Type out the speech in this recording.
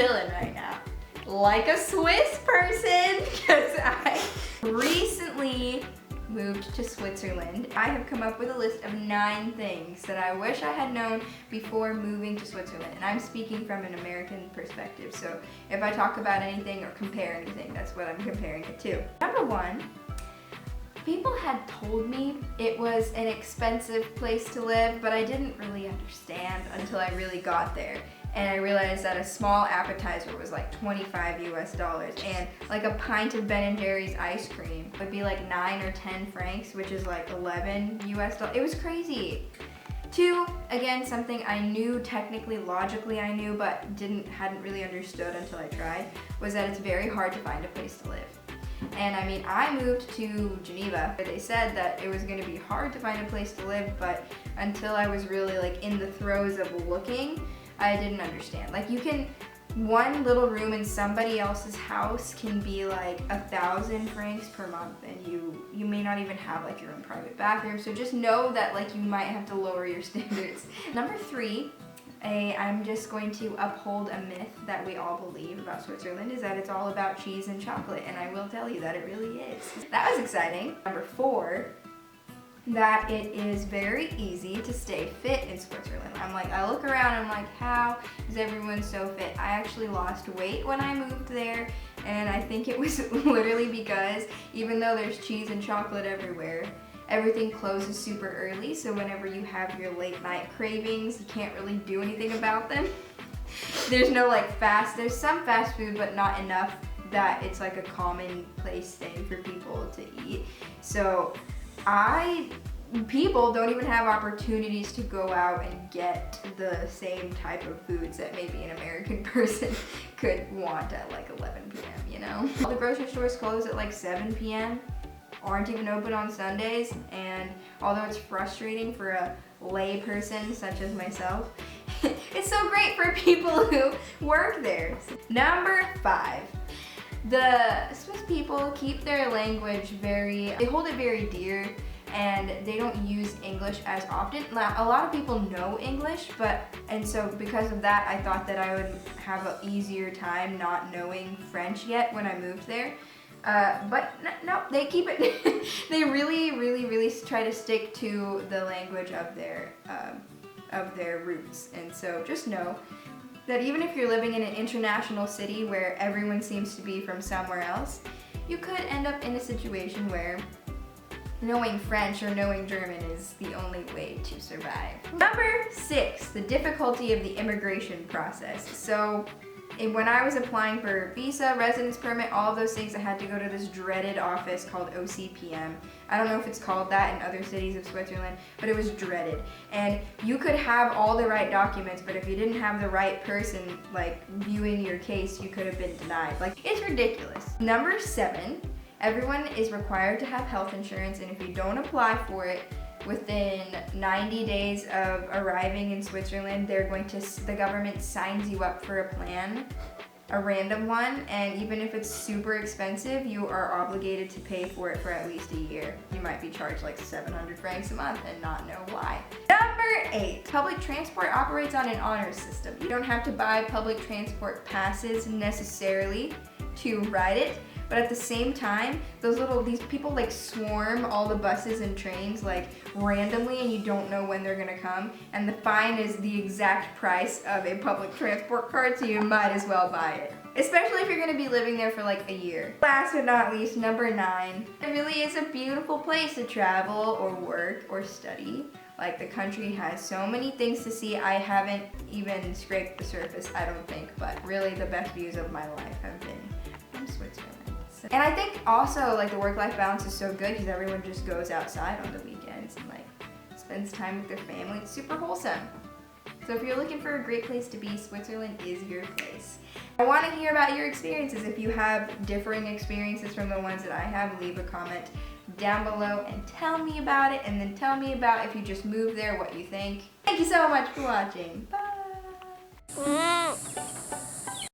chilling right now. Like a Swiss person, because I recently moved to Switzerland. I have come up with a list of 9 things that I wish I had known before moving to Switzerland. And I'm speaking from an American perspective. So if I talk about anything or compare anything, that's what I'm comparing it to. Number 1, people had told me it was an expensive place to live, but I didn't really understand until I really got there. And I realized that a small appetizer was like $25 US, and like a pint of Ben & Jerry's ice cream would be like 9 or 10 francs, which is like 11 US. It was crazy. 2, again, something I knew technically, logically I knew, but hadn't really understood until I tried, was that it's very hard to find a place to live. And I mean, I moved to Geneva, where they said that it was going to be hard to find a place to live, but until I was really like in the throes of looking, I didn't understand. Like, one little room in somebody else's house can be like 1,000 francs per month, and you may not even have like your own private bathroom. So just know that like you might have to lower your standards. Number 3, I'm just going to uphold a myth that we all believe about Switzerland, is that it's all about cheese and chocolate, and I will tell you that it really is. That was exciting. Number 4, that it is very easy to stay fit in Switzerland. I look around and I'm like, how is everyone so fit? I actually lost weight when I moved there, and I think it was literally because even though there's cheese and chocolate everywhere, everything closes super early, so whenever you have your late night cravings, you can't really do anything about them. There's no like there's some fast food, but not enough that it's like a commonplace thing for people to eat. So people don't even have opportunities to go out and get the same type of foods that maybe an American person could want at like 11 p.m., you know? All the grocery stores close at like 7 p.m. aren't even open on Sundays, and although it's frustrating for a lay person such as myself, it's so great for people who work there. Number 5. The Swiss people keep their language they hold it very dear, and they don't use English as often. Now, a lot of people know English, and so because of that, I thought that I would have an easier time not knowing French yet when I moved there. But no, they keep it, they really try to stick to the language of their roots. And so just know that even if you're living in an international city where everyone seems to be from somewhere else, you could end up in a situation where knowing French or knowing German is the only way to survive. Number 6, the difficulty of the immigration process. So when I was applying for visa, residence permit, all of those things, I had to go to this dreaded office called OCPM. I don't know if it's called that in other cities of Switzerland, but it was dreaded. And you could have all the right documents, but if you didn't have the right person like viewing your case, you could have been denied. Like, it's ridiculous. Number 7, everyone is required to have health insurance, and if you don't apply for it within 90 days of arriving in Switzerland, the government signs you up for a plan, a random one, and even if it's super expensive, you are obligated to pay for it for at least a year. You might be charged like 700 francs a month and not know why. Number 8, public transport operates on an honor system. You don't have to buy public transport passes necessarily to ride it, but at the same time, these people like swarm all the buses and trains like randomly, and you don't know when they're gonna come, and the fine is the exact price of a public transport card, so you might as well buy it. Especially if you're gonna be living there for like a year. Last but not least, number 9, it really is a beautiful place to travel or work or study. Like, the country has so many things to see. I haven't even scraped the surface, I don't think, but really the best views of my life have been from Switzerland. And I think also like the work-life balance is so good because everyone just goes outside on the weekends and like spends time with their family. It's super wholesome. So if you're looking for a great place to be, Switzerland is your place. I want to hear about your experiences. If you have differing experiences from the ones that I have, leave a comment down below and tell me about it, and then tell me about if you just moved there, what you think. Thank you so much for watching. Bye!